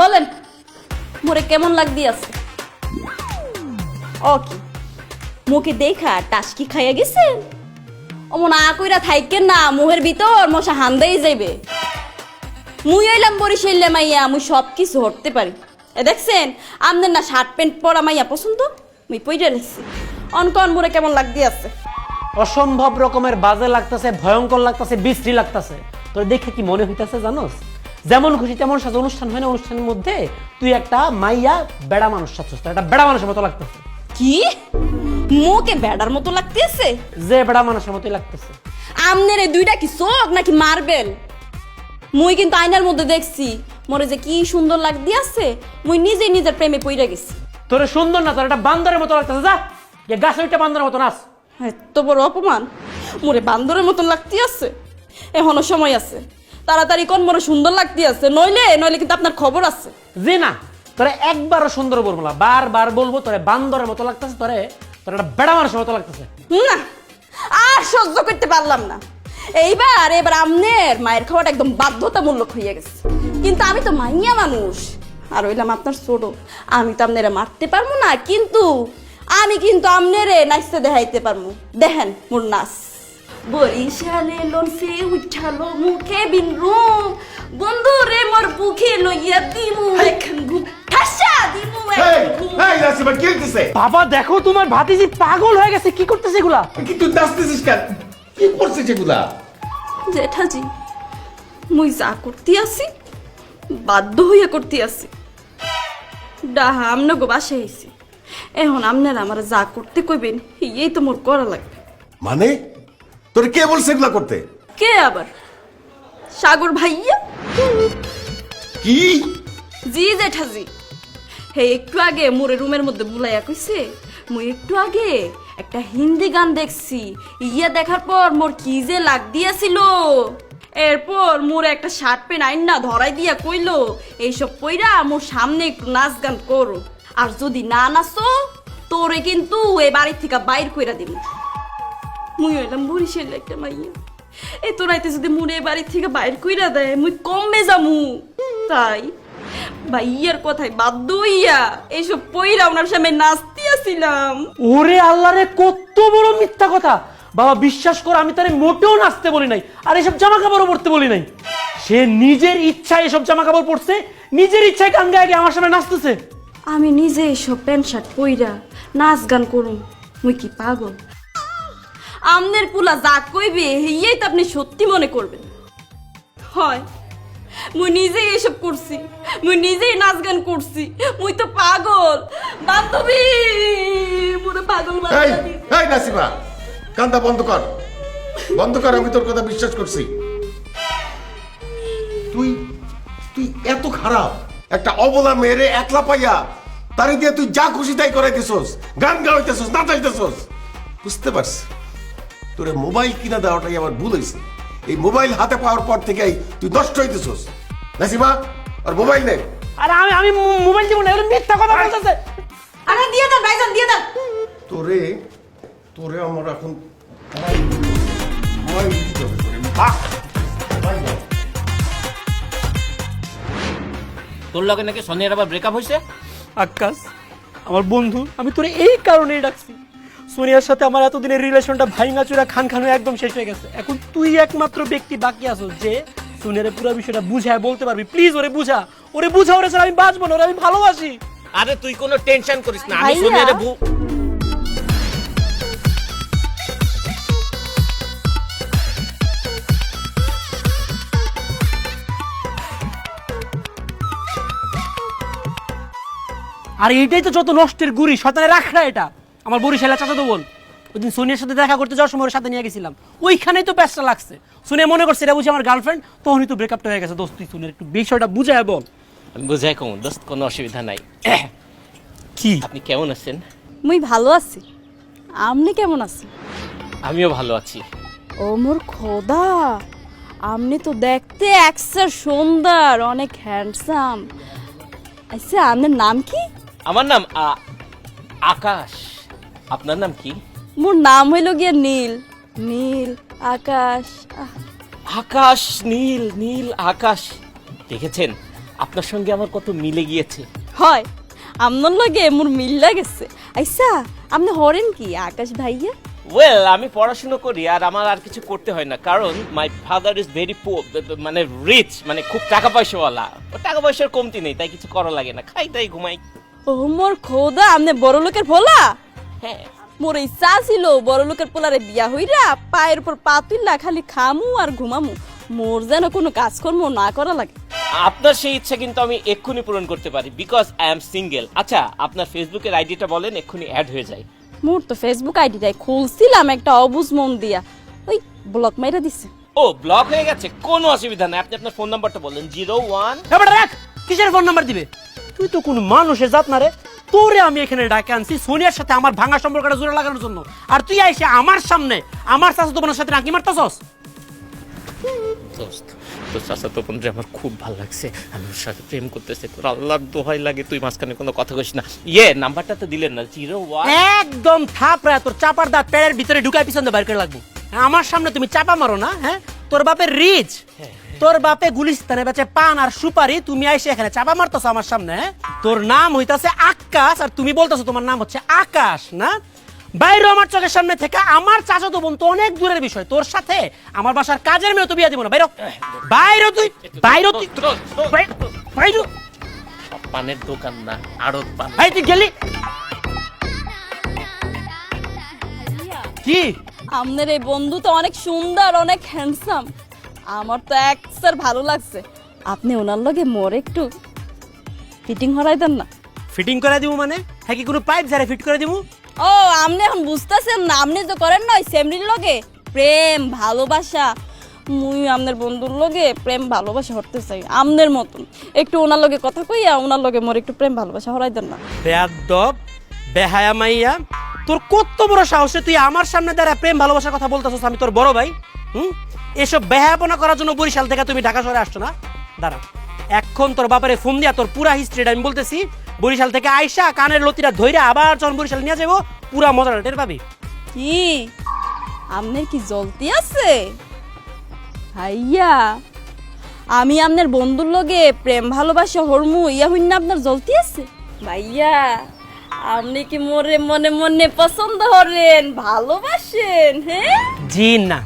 B: বলেন মোরে কেমন লাগদি আছে? ও কি মুখে দেখা টাসকি খাইয়া গেছে? অমন আ কইরা থাইকেন না, মুহের ভিতর মশা হান্দাই যাইবে। মুই আইলাম বরিশাইলে মাইয়া, মুই সব কিছু হরতে পারি। এ দেখছেন আমনের না শার্ট প্যান্ট পরা মাইয়া পছন্দ, মুই পইরা লেছি। অনকন মোরে কেমন লাগদি আছে?
A: অসম্ভব রকমের বাজে লাগতেছে, ভয়ঙ্কর লাগতেছে, বিশ্রী লাগতেছে। তোর দেখে কি মনে হইতাছে জানোস? যেমন খুশি তেমন সাজে অনুষ্ঠান হয় না, অনুষ্ঠানের মধ্যে তুই একটা মাইয়া বেড়া মানুষ সাজছিস, তোর একটা বেড়া মানুষের মতো লাগতেছে।
B: কি মুখে বেড়ার মতো লাগতেছে?
A: যে বেড়া মানুষের মতোই লাগতেছে।
B: আমনের এই দুইটা কি চোখ নাকি মার্বেল? মুই কিন্তু আয়নার মধ্যে দেখছি মোরে যে কি সুন্দর লাগদি আছে, মুই নিজেই নিজের প্রেমে পইরা গেছি।
A: তোর সুন্দর না, তোর একটা বান্দরের মতো লাগতেছে। যা গিয়ে গাছ ওইটা বান্দরের মতো নাচ।
B: এত বড় অপমান! মোরে বান্দরের মতন লাগতে আছে? এখনো সময় আছে, তাড়াতাড়ি কোন মোরে সুন্দর লাগতে আছে, নইলে কিন্তু আপনার খবর আছে।
A: যে না, তোরে একবারও সুন্দর বলবো না, বারবার বলবো তোরে বান্দরের মতো লাগতেছে, তোর একটা বেড়া মানুষের মতো লাগতেছে।
B: না, আর সহ্য করতে পারলাম না। এবার আমনের মায়ের খাওয়াটা একদম বাধ্যতামূলক হয়ে গেছে। কিন্তু আমি তো মাইয়া মানুষ, আর হইলাম আপনার ছোট, আমি তো আপনারা মারতে পারবো না, কিন্তু আমি কিন্তু আমনেরে নাচতে দেখাইতে পারবো। দেখেন মোর নাচ। বরিশালে লঞ্চে উঠালো মুখে বিন রুম, বন্ধু রে মোর বুকে লইয়া দিমু এখন ঘুম, ঠাসা দিমু
C: এই
B: এখন ঘুম।
C: এই নাসিমা কি হইতেছে?
A: বাবা দেখো তোমার ভাতিজি পাগল হয়ে গেছে, কি করতেছে এগুলা?
C: কি তুই নাচতেছিস কেন? কি করছিস এগুলা?
B: জেঠাজি মুই যা করতে আসি বাধ্য হইয়া করতে আসি। ডাহা আমনা গো বাসায় আইছি, এখন আপনারা আমার যা করতে কইবেন এই তো মোর করা লাগবে।
C: মানে তোর কে বলছে এগুলা করতে?
B: কে আবার? সাগর ভাইয়া।
C: কি?
B: জি জেঠাজি, হে একটু আগে মোরে রুমের মধ্যে বুলাইয়া কইছে মুই একটু আগে একটা হিন্দি গান দেখছি, দেখার পর মোর কি যে লাগ দিয়াছিল। এরপর মোরে একটা শার্ট প্যান্ট আইন না ধরাই দিয়া কইলো এইসব পইরা মোর সামনে একটু নাচ গান করো, আর যদি না নাচো তোরে কিন্তু এ বাড়ি থেকে বাইর কইরা দিব। মুই হইলাম বরিশাল একটা মাইয়া, এই তো রাইতে যদি মুরে এ বাড়ি থেকে বাইর কইরা দেয় মুই কমবে যামু। তাই ভাইয়ার কথায় বাধ্য হইয়া এইসব পইরা ওনার সামনে নাচতে আসিলাম।
A: ওরে আল্লাহ রে, কত বড় মিথ্যা কথা! বাবা বিশ্বাস কর, আমি তারে মোটেও নাচতে বলি নাই, আর এসব জামা কাপড়ও পরতে বলি নাই। সে নিজের ইচ্ছায় এসব জামা কাপড় পরছে, নিজের ইচ্ছায় গান গায়ে গিয়ে আমার সামনে নাচতেছে।
B: আমি নিজে এইসব প্যান্ট শার্ট পইরা নাচ গান করুম, মুই কি পাগল? আমনের পুলা যা কইবে এই তো আপনি সত্যি মনে করবেন। হয় মুই নিজেই এসব করছি, মুই নিজেই নাচ গান করছি, মুই তো পাগল। বান্ধবী মোরে পাগল
C: এই
B: বানাইয়া দিছে।
C: এই নাসিমা, কান্দা বন্ধ কর, বন্ধ কর। আমি তোর কথা বিশ্বাস করছি। তুই তুই এত খারাপ একটা অবলা মেয়েরে একলা পাইয়া তারে দিয়ে তুই যা খুশি তাই করাইতেছস, গান গাওয়াইতেছস, নাচাইতেছস। বুঝতে পারছি তোরে মোবাইল কিনা দেওয়াটাই আমার ভুল হয়েছে। এই মোবাইল হাতে পাওয়ার পর থেকেই তুই নষ্ট হইতেছস। নাসিমা আর মোবাইল নে।
A: আরে আমি মোবাইল দিব না, এগুলো মিথ্যা কথা বলতেছে।
D: আরে দিয়ে দেন ভাইজান, দিয়ে দেন।
C: তোরে তোরে আমার এখন সবাই উচিত হবে তোরে। বাহ! সবাই বল।
F: তোর লগে নাকি সোনিয়ার আবার ব্রেকআপ হয়েছে?
A: আকাশ আমার বন্ধু, আমি তোরে এই কারণেই ডাকছি। সোনিয়ার সাথে আমার এতদিনের রিলেশনটা ভাঙাচুরা খান হয়ে একদম শেষ হয়ে গেছে। এখন তুই একমাত্র ব্যক্তি বাকি আছো যে সোনিয়ার পুরো বিষয়টা বুঝায় বলতে পারবি। প্লিজ ওরে বুঝা, ওরে ছাড়া আমি বাঁচবো না, ওরে আমি ভালোবাসি।
F: আরে তুই কোনো টেনশন করিস না, আমি
B: ভাইয়া।
F: সোনিয়ারে
A: আর এইটাই তো যত নষ্টের গুড়ি, শয়তানের রাখরা এটা। আমার বরিশালের চাচাতো বোন, ওইদিন সোনিয়ার সাথে দেখা করতে যাওয়ার সময় ওর সাথে নিয়ে গেছিলাম, ওইখানেই তো প্যাচটা লাগছে। সোনিয়া মনে করছে এটা বুঝি আমার গার্লফ্রেন্ড, তখনই তো ব্রেকআপটা হয়ে গেছে। দোস্ত তুই সোনিয়ার একটু বিষয়টা বুঝায় বল।
F: আমি বুঝাই কম দোস্ত, কোনো অসুবিধা নাই।
A: কি
F: আপনি কেমন আছেন?
B: মুই ভালো আছি, আপনি কেমন আছেন?
F: আমিও ভালো আছি।
B: ও মোর খোদা, আপনি তো দেখতে একসার সুন্দর, অনেক হ্যান্ডসাম। আচ্ছা আপনার নাম কি?
F: আমার নাম আকাশ। আপনার নাম কি?
B: মোর নাম হইল গিয়ে নীল। নীল আকাশ।
F: আকাশ, নীল নীল আকাশ। দেখেছেন আপনার সঙ্গে আমার কত মিলে গিয়েছে।
B: হয় আপনার লগে মোর মিল লাগেছে। আচ্ছা আপনি হরেন কি আকাশ ভাইয়া?
F: ওয়েল, আমি পড়াশোনা করি আর আমার আর কিছু করতে হয় না, কারণ my father is very poor, মানে রিচ, মানে খুব টাকা পয়সাওয়ালা। ও টাকা পয়সার কমতি নেই, তাই কিছু করা লাগে না, খাই তাই ঘুমাই।
B: ও মোর খোদা, আপনি বড় লোকের ভোলা?
F: হ্যাঁ,
B: মোর ইচ্ছা ছিল বড় লোকের পোলারে বিয়া হইরা পায়ের উপর পা তুললা খালি খামু আর ঘুমামু, মোর যেন কোনো কাজকর্ম না করা লাগে।
F: আপনার সেই ইচ্ছা কিন্তু আমি এক্ষুনি পূরণ করতে পারি, বিকজ আই এম সিঙ্গেল। আচ্ছা, আপনার ফেসবুকের আইডিটা বলেন, এক্ষুনি অ্যাড হয়ে যায়।
B: মোর তো ফেসবুক আইডিটাই খুলছিলাম, একটা অবুঝ মন দিয়া ওই ব্লক মাইরা দিছে।
F: ও, ব্লক হয়ে গেছে, কোনো অসুবিধা নাই। আপনি আপনার ফোন নাম্বারটা বলেন। 01
A: এবার রাখ, কিসের ফোন নাম্বার দিবে? তুই তো কোন মানুষের জাত না রে। তোরে আমি এখানে ডাকে আনছি সোনিয়ার সাথে আমার ভাঙা সম্পর্কটা জোড়া লাগানোর জন্য, আর তুই আইসে আমার সামনে আমার চাচাতো বোনের সাথে নাকি মারতাছস।
F: দোস্ত, তোর চাচাতো বোনরে আমার খুব ভালো লাগছে, আমি ওর সাথে প্রেম করতেছি। তোর আল্লাহর দোহাই লাগে তুই মাঝখানে কোনো কথা কইস না। নাম্বারটা তো দিলেন না। 01
A: একদম থাপড়া তোর চাপার দাঁত পেড়ের ভিতরে ঢুকাই পিছনে বাইর করে লাগবো। আমার সামনে তুমি চাপা মারো না। হ্যাঁ, তোর বাপের রিচ, তোর বাপে গুলিস্তানে বেচে পান আর সুপারি, তুমি আইসে এখানে চাপা মারতেছো আমার সামনে। হ্যাঁ? তোর নাম হইতাছে আকাশ আর তুমি বলতেছো তোমার নাম হচ্ছে আকাশ না? বাইরে আমার চোখের সামনে থেকে আমার চাচাতো বোন তো অনেক দূরের বিষয়, তোর সাথে আমার বাসার কাজের মেয়ে তো বিয়া দিব না। বাইরে বাইরে তুই, বাইরে তুই, বাইরে।
F: পানের দোকান না, আড়ত পান।
A: এই তুই গেলি কি?
B: আপনার এই বন্ধু তো অনেক সুন্দর, অনেক হ্যান্ডসাম, আমার তো একসার ভালো লাগছে। আপনি ওনার লগে মোর একটু ফিটিং হরাই দেন না?
A: ফিটিং করে দিব মানে? হ্যাঁ, কি কোনো পাইপ ঝাড়ে ফিট করে দিব?
B: ও আপনি এখন বুঝতেছেন না, আপনি তো করেন না ওই সেমরির লগে প্রেম ভালোবাসা। মুই আপনার বন্ধুর লগে প্রেম ভালোবাসা হতে চাই আপনার মতন। একটু ওনার লগে কথা কইয়া ওনার লগে মোর একটু প্রেম ভালোবাসা হরাই দেন না?
A: বেয়াদব, বেহায়া মাইয়া, তোর কত বড় সাহসে তুই আমার সামনে দাঁড়া প্রেম ভালোবাসার কথা বলতেছস? আমি তোর বড় ভাই। এসব বেহায়াপনা করার জন্য বরিশাল থেকে তুমি ঢাকা শহরে আসছো না? দাঁড়া, এখন তোর বাপারে ফোন দিয়া তোর পুরা হিস্ট্রিটা আমি বলতেছি। বরিশাল থেকে আইসা কানের লতিটা ধইরা আবার যখন বরিশাল নিয়ে যাবো, পুরা মজাটা টের পাবি।
B: কি আপনার কি জ্বলতি আছে ভাইয়া? আমি আপনার বন্ধুর লগে প্রেম ভালোবাসা হরমু ইয়া হইন না আপনার জ্বলতি আছে? ভাইয়া আপনি কি মোরে মনে মনে পছন্দ করেন, ভালোবাসেন? হ্যাঁ
A: জি না,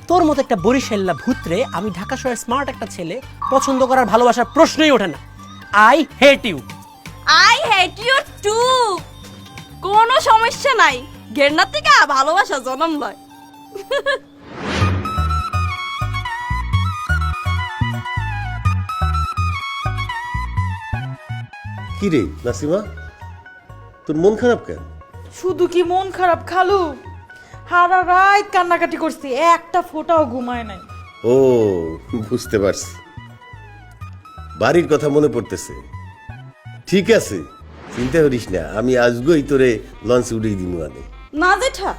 A: তোর মতো একটা বরিশাল্লা ভূতরে আমি ঢাকা শহরের স্মার্ট একটা ছেলে পছন্দ করার ভালোবাসার প্রশ্নই ওঠে না। I hate you.
B: I hate you too. কোনো সমস্যা নাই, ঘেন্না থেকে ভালোবাসা জন্ম লয়।
C: কি রে নাসিমা, তোর মন খারাপ কেন?
D: শুধু কি মন খারাপ খালু, সারা রাত কান্নাকাটি করছি, একটা ফোঁটাও ঘুমায় নাই।
C: ও, বুঝতে পারছি, বাড়ির কথা মনে পড়তেছে। ঠিক আছে, চিন্তা করিস না, আমি আজগই তোরে লঞ্চে উড়িয়ে দিব। আনে
B: না জেঠা,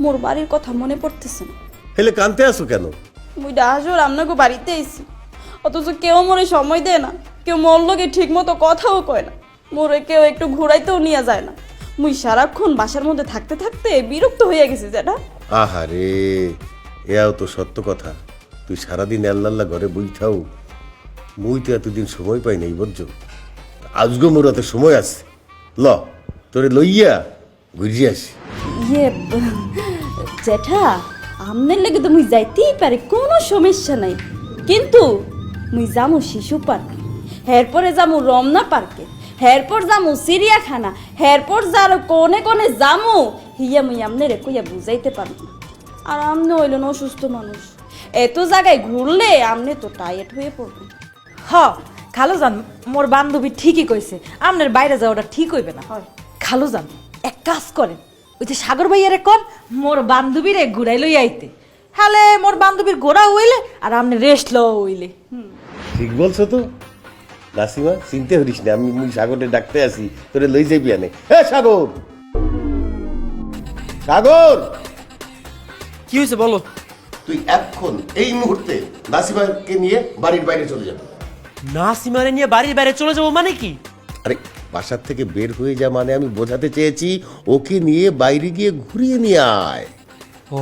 B: মোর বাড়ির কথা মনে পড়তেছে না।
C: হেলে কানতে আসো কেন?
B: মুই ডাহাজোর আপনাকে বাড়িতে আইছি, অথচ কেউ মোরে সময় দেয় না, কেউ মোর লগে ঠিক মতো কথাও কয় না, মোরে কেউ একটু ঘুরাইতেও নিয়ে যায় না। মুই সারাক্ষণ বাসার মধ্যে থাকতে থাকতে বিরক্ত হয়ে গেছি জেঠা।
C: আহারে, এও তো সত্য কথা। তুই সারাদিন আল্লাহ ঘরে বইঠাও, মুই তো এতদিন সময় পাই নাই বুঝছো। আজগো মোর হাতে সময় আছে, ল তোরে লইয়া ঘুরিয়ে আসি।
B: ইয়ে জেঠা আমনের লেগে তো মুই যাইতেই পারি, কোনো সমস্যা নাই, কিন্তু মুই যামু শিশু পার্কে, এরপরে যামু রমনা পার্কে, এরপর যামু চিড়িয়াখানা, এরপর যার কোনে কোনে যামু হিয়া মুই আমনের কইয়া বুঝাইতে পারবো না। আর আমনে হইলেন অসুস্থ মানুষ, এত জায়গায় ঘুরলে আমনে তো টায়ার্ড হয়ে পড়বে।
D: হ খালুজান, মোর বান্ধবী ঠিকই কইছে, আপনার বাইরে যাওয়াটা ঠিক হইবে না। খালুজান এক কাজ করেন, ওই যে সাগর ভাইয়ারে কন মোর বান্ধবীরে ঘুরাই লই আইতে, হ্যালে মোর বান্ধবীর ঘোরা হইলে আর আপনি রেস্ট লও হইলে।
C: ঠিক বলছো তো নাসিমা, চিনতে হরিস না, আমি মুই সাগরে ডাকতে আসি, তোরে লই যাবি আনে। হ্যাঁ সাগর, সাগর
A: কি হয়েছে বলো?
C: তুই এখন এই মুহূর্তে নাসিমাকে নিয়ে বাড়ির বাইরে চলে যাবি।
A: নাসিমারে নিয়ে বাড়ির বাইরে চলে যাবো মানে কি?
C: আরে বাসার থেকে বের হয়ে যা মানে আমি বোঝাতে চেয়েছি ওকে নিয়ে বাইরে গিয়ে ঘুরিয়ে নিয়ে আয়।
A: ও,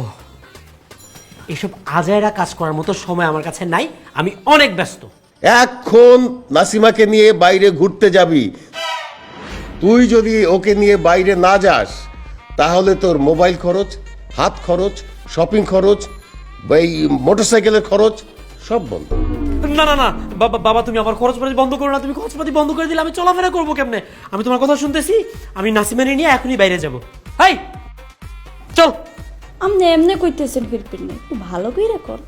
A: এসব আজাইরা কাজ করার মতো সময় আমার কাছে নাই, আমি অনেক ব্যস্ত।
C: এখন নাসিমাকে নিয়ে বাইরে ঘুরতে যাবি। তুই যদি ওকে নিয়ে বাইরে না যাস তাহলে তোর মোবাইল খরচ, হাত খরচ, শপিং খরচ, এই মোটরসাইকেলের খরচ সব বন্ধ।
A: না না না বাবা বাবা, তুমি আমার খরচপাতি বন্ধ করো না। তুমি খরচপাতি বন্ধ করে দিলে আমি চলাফেরা করবো কেমনে? আমি তোমার কথা শুনতেছি, আমি নাসিমারে নিয়ে এখনই বাইরে যাব। হাই চল।
B: আমনে এমনে কইতেছেন ফিরপিন না, একটু ভালো কইরা কর।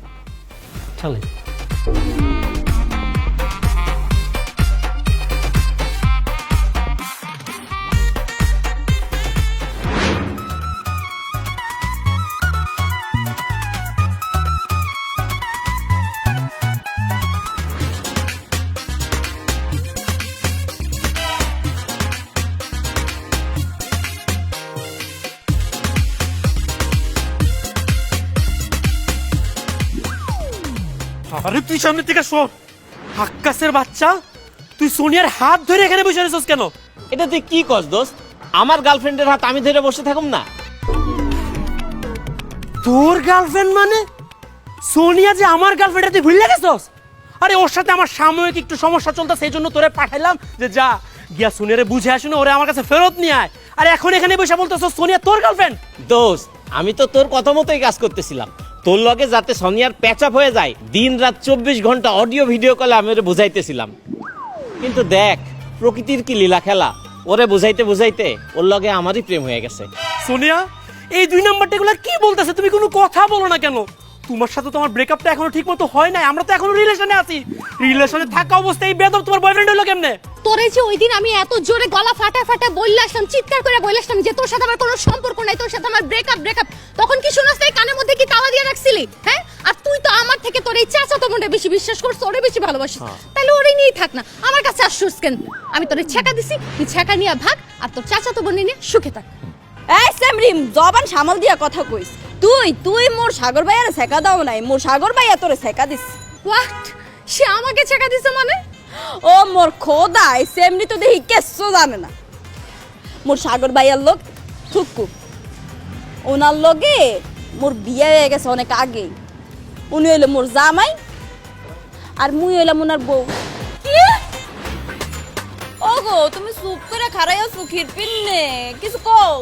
A: চলে আরে তুই সামনে থেকে সর, আক্কাসের বাচ্চা, তুই সোনিয়ার হাত ধরে এখানে বসে রেছিস কেন?
F: এটা তুই কি কস দোস্ত? আমার গার্লফ্রেন্ডের হাত আমি ধরে বসে থাকুম না?
A: তোর গার্লফ্রেন্ড মানে? সোনিয়া যে আমার গার্লফ্রেন্ড, তুই ভুলে গেছস? আরে ওর সাথে আমার সাময়িক একটু সমস্যা চলতে, সেই জন্য তোরে পাঠাইলাম যে যা গিয়া সোনিয়ারে বুঝে আসুন, ওরে আমার কাছে ফেরত নিয়ে আয়। আর এখন এখানে বসে বলতেছ সোনিয়া তোর গার্লফ্রেন্ড?
F: দোস্ত আমি তো তোর কথা মতোই কাজ করতেছিলাম, তোর লগে যাতে সোনিয়ার প্যাচআপ হয়ে যায় দিন রাত 24 ঘন্টা অডিও ভিডিও কলে আমি ওরে বুঝাইতেছিলাম। কিন্তু দেখ প্রকৃতির কি লীলা খেলা, ওরে বুঝাইতে বুঝাইতে ওর লগে আমারই প্রেম হয়ে গেছে।
A: সোনিয়া এই দুই নাম্বারটা এগুলো কি বলতেছে? তুমি কোনো কথা বলো না কেন? তোমার সাথে তো আমার ব্রেকআপটা এখনো ঠিক মতো হয় নাই, আমরা তো এখনো রিলেশনে আছি। রিলেশনে থাকা অবস্থায় এই বেদব তোমার বয়ফ্রেন্ড হলো কেমনে?
E: তোরে যে ওই দিন আমি এত জোরে গলা ফাটা ফাটা বললে আসলাম, চিৎকার করে বললে আসলাম যে তোর সাথে আমার কোনো সম্পর্ক নাই, তোর সাথে আমার ব্রেকআপ, তখন কি শুনছ? তাই কানের মধ্যে কি তালা দিয়ে রাখছিলি? হ্যাঁ, আর তুই তো আমার থেকে তোর এই চাচাতো বোনটা বেশি বিশ্বাস করছ, ওরে বেশি ভালোবাসিস, তাহলে ওরে নিয়েই থাক না, আমার কাছে আসছিস কেন? আমি তোরে ছেকা দিছি, তুই ছেকা নিয়ে ভাগ, আর তোর চাচাতো বোন নিয়ে সুখে থাক।
B: এই সেমরিম, জবান সামাল দিয়া কথা কইস। তুই মোর সাগর ভাইয়ারে ছেকা দাও নাই, মোর সাগর ভাইয়া তোরে ছেকা দিস।
E: হোয়াট? সে আমাকে ছেকা দিছে মানে?
B: ও মোর খোদা, এই সেমরি তো দেখি কেসও জানে না। মোর সাগর ভাইয়ার লোক থুকু, ওনার লগে মোর বিয়ে হয়ে গেছে অনেক আগে। উনি হইলো মোর জামাই আর মুই হইলাম ওনার বউ। কি ওগো, তুমি চুপ করে খাড়াই আছো খিরপিন নে, কিছু কও।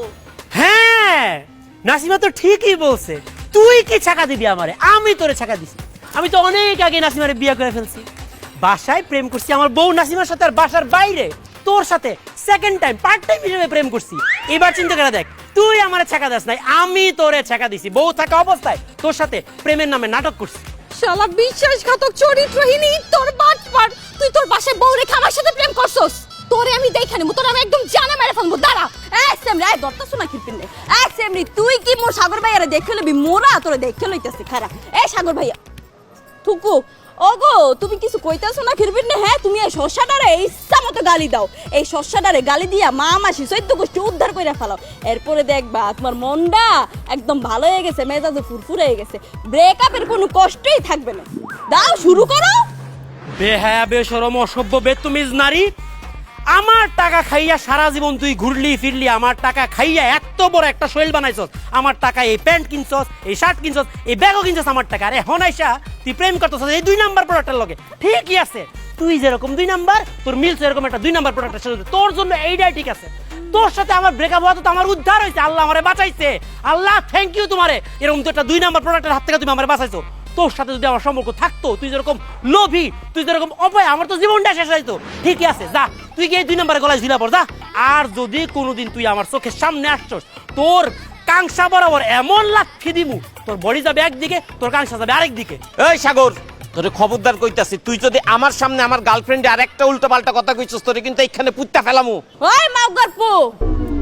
A: হ্যাঁ নাসিমা তো ঠিকই বলছে, তুই কি ছাকা দিবি আমারে? আমি তোরে ছাকা দিছি। আমি তো অনেক আগে নাসিমারে বিয়ে করে ফেলছি, বাসায় প্রেম করছি আমার বউ নাসিমার সাথে, আর বাসার বাইরে তোর সাথে সেকেন্ড টাইম পার্ট টাইম হিসেবে প্রেম করছি। এবার চিন্তা করে দেখ, তুই আমারে ছাকা দাস নাই, আমি তোরে ছাকা দিছি। বউ থাকা অবস্থায় তোর সাথে প্রেমের নামে নাটক করছি।
E: শালা বিশ্বাসঘাতক চরিত্রহীন তোর বাটপার, তুই তোর বাসায় বউ রেখে আমার সাথে প্রেম করছস। তোরে আমি দেখে নেবো, তোর আমি একদম জানা মেরে ফেলবো, দাঁড়া।
B: এই সেমরি, এই দরতা শোনা খিরপিন নে। এই সেমরি, তুই কি মোর সাগর ভাইয়ারে দেখে লবি? মোরা তোরে দেখে লইতেছি খারা। এই সাগর ভাইয়া থুকু, ওগো তুমি কিছু কইতাছো না খিরপিন নে? হ্যাঁ, তুমি এই শস্যাটারে ইচ্ছা মতো গালি দাও, এই শস্যাটারে গালি দিয়া মা মাসি 14 গোষ্ঠী উদ্ধার কইরা ফেলাও। এরপরে দেখবা তোমার মনটা একদম ভালো হয়ে গেছে, মেজাজে ফুরফুরে হয়ে গেছে, ব্রেকআপের কোনো কষ্টই থাকবে না। দাও শুরু করো।
A: বেহায়া বেশরম অসভ্য বেতুমিজ নারী, আমার টাকা খাইয়া সারা জীবন তুই ঘুরলি ফিরলি, আমার টাকা খাইয়া এত বড় একটা শৈল বানাইছস, আমার টাকা এই প্যান্ট কিনছস, এই শার্ট কিনছস, এই ব্যাগও কিনছস আমার টাকা। আর এখন আইসা তুই প্রেম করতেছস এই 2 নাম্বার প্রোডাক্টের লগে। ঠিকই আছে, তুই যেরকম 2 নাম্বার, তোর মিলছে এরকম একটা 2 নাম্বার প্রোডাক্টের সাথে, তোর জন্য এইটাই ঠিক আছে। তোর সাথে আমার ব্রেকআপ হওয়া তো আমার উদ্ধার হয়েছে, আল্লাহ আমারে বাঁচাইছে। আল্লাহ থ্যাংক ইউ তোমারে, এরকম তো একটা 2 নাম্বার প্রোডাক্টের হাত থেকে তুমি আমারে বাঁচাইছো। তোর সাথে যদি আমার সম্পর্ক থাকতো, তুই যেরকম লোভী, তুই যেরকম অপয়া, আমার তো জীবনটা শেষ হইতো। ঠিকই আছে, যা তুই গিয়ে 2 নাম্বারে গলায় ঝুলা পড় যা। আর যদি কোনোদিন তুই আমার চোখের সামনে আসছস, তোর কাংসা বরাবর এমন লাথি দিমু, তোর বডি যাবে একদিকে, তোর কাংসা যাবে আরেক দিকে।
F: এই সাগর, তোরে খবরদার কইতাছি, তুই যদি আমার সামনে আমার গার্লফ্রেন্ডে আরেকটা উল্টোপাল্টা কথা কইছস, তোরে কিন্তু এইখানে পুত্তা ফেলামু।
B: ওই মাউগারপু,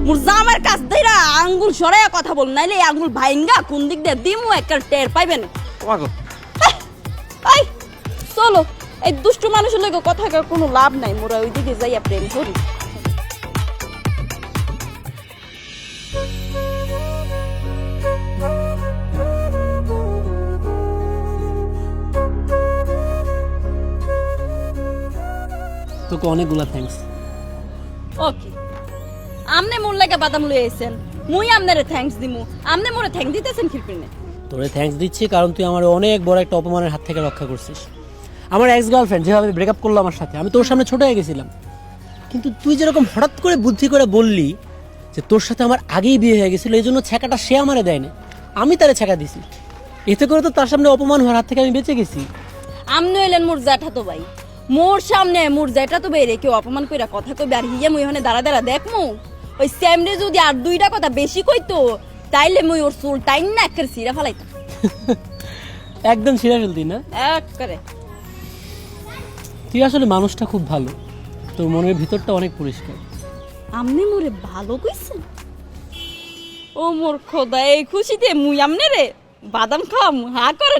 B: মোর জামার কাছ ধইরা আঙ্গুল সরাইয়া কথা বল, নাইলে এই আঙ্গুল ভাইঙ্গা কোন দিক দিয়ে দিমু একটা টের পাইবেন।
F: তোমাকে
B: এই চলো, এই দুষ্টু মানুষের লগে কথা কর কোনো লাভ নাই, মোরা ওইদিকে যাইয়া প্রেম করি।
A: তোকে অনেকগুলা থ্যাঙ্কস।
B: ওকে, আমনে মোর লাগে বাদাম লই আইছেন, মুই আমনেরে থ্যাঙ্কস দিমু, আমনে মোরে থ্যাঙ্ক দিতেছেন খিরপিনে।
A: তোরে থ্যাঙ্কস দিচ্ছি কারণ তুই আমার অনেক বড় একটা অপমানের হাত থেকে রক্ষা করছিস। আমার এক্স গার্লফ্রেন্ড যেভাবে ব্রেকআপ করলো আমার সাথে, আমি তোর সামনে ছোট হয়ে গেছিলাম, কিন্তু তুই যেরকম হঠাৎ করে বুদ্ধি করে বললি যে তোর সাথে আমার আগেই বিয়ে হয়ে গেছিলো, এই জন্য ছ্যাঁকাটা সে আমারে দেয়নি, আমি তারে ছ্যাঁকা দিছি। এতে করে তো তার সামনে অপমান হওয়ার হাত থেকে আমি বেঁচে গেছি।
B: আমনে হইলেন মোর জ্যাঠাতো ভাই, মোর সামনে মোর জ্যাঠাতো ভাই রে কেউ অপমান কইরা কথা কইবে আর হিয়া মুই ওখানে দাঁড়া দাঁড়া দেখমু? ওই স্যামরে যদি আর 2টা কথা বেশি কইতো, তাইলে মুই ওর চুল টাইন না একের সিরা ফেলাইতাম।
A: একদম ছিঁড়ে ফেলতি না?
B: করে
A: তুই আসলে মানুষটা খুব ভালো, তোর মনের ভিতরটা অনেক পরিষ্কার।
B: আমনে মোরে ভালো কইছেন? ও মোর খোদা, এই খুশিতে মুই আমনে রে বাদাম খাম হা করে।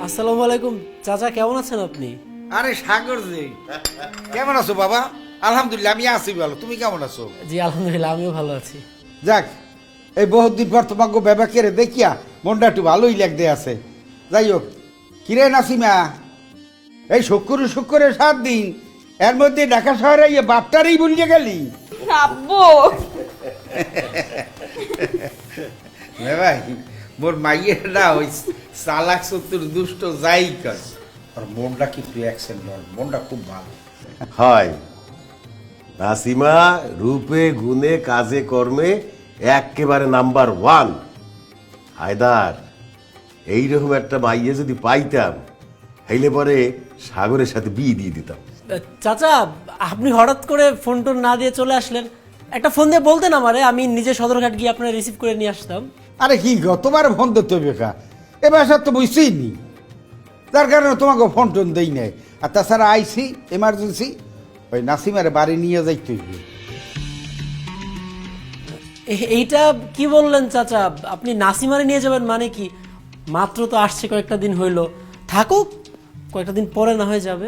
A: আসসালামু আলাইকুম চাচা, কেমন আছেন আপনি?
G: আরে সাগর যে কেমন আছো বাবা? আলহামদুলিল্লাহ আমি আছি ভালো, তুমি কেমন আছো?
A: জি আলহামদুলিল্লাহ, আমিও ভালো আছি।
G: যাক, এই বহুদিন পর তোমাকে ব্যাপাকে দেখিয়া মনটা একটু ভালোই লাগতে আছে। যাই হোক, কিরে নাসিমা, এই শুক্রে 7 দিন, এর মধ্যে ঢাকা শহরে ইয়ে বাপটারই ভুলিয়ে গেলি?
B: আব্বু
G: ভাই, মোর মাইয়ের না ওই চালাক সত্তর দুষ্ট যাই কাজ, আর মনটা কিন্তু অ্যাকসেন্ট, মনটা খুব ভালো।
C: হয় নাসিমা রূপে গুণে কাজে কর্মে একেবারে নাম্বার 1। হায়দার, এইরকম একটা মাইয়ে যদি পাইতাম, হইলে পরে সাগরের সাথে বিয়ে দিয়ে দিতাম।
A: চাচা, আপনি হঠাৎ করে ফোন টোন না দিয়ে চলে আসলেন, একটা ফোন দিয়ে বলতেন আমারে, আমি নিজে সদরঘাট গিয়ে আপনার রিসিভ করে নিয়ে আসতাম।
G: আরে কি গো, তোমার ফোন দিতে বেকা, এ বাসা তো বুঝছেই নি, যার কারণে তোমাকে ফোন টোন দেই নাই। আর তাছাড়া আইসি এমার্জেন্সি, ওই নাসিমারে বাড়ি নিয়ে যাইতে হইবে।
A: এইটা কি বললেন চাচা? আপনি নাসিমারে নিয়ে যাবেন মানে কি? মাত্র তো আসছে, কয়েকটা দিন হইলো, থাকুক, কয়েকটা দিন পরে না হয়ে যাবে।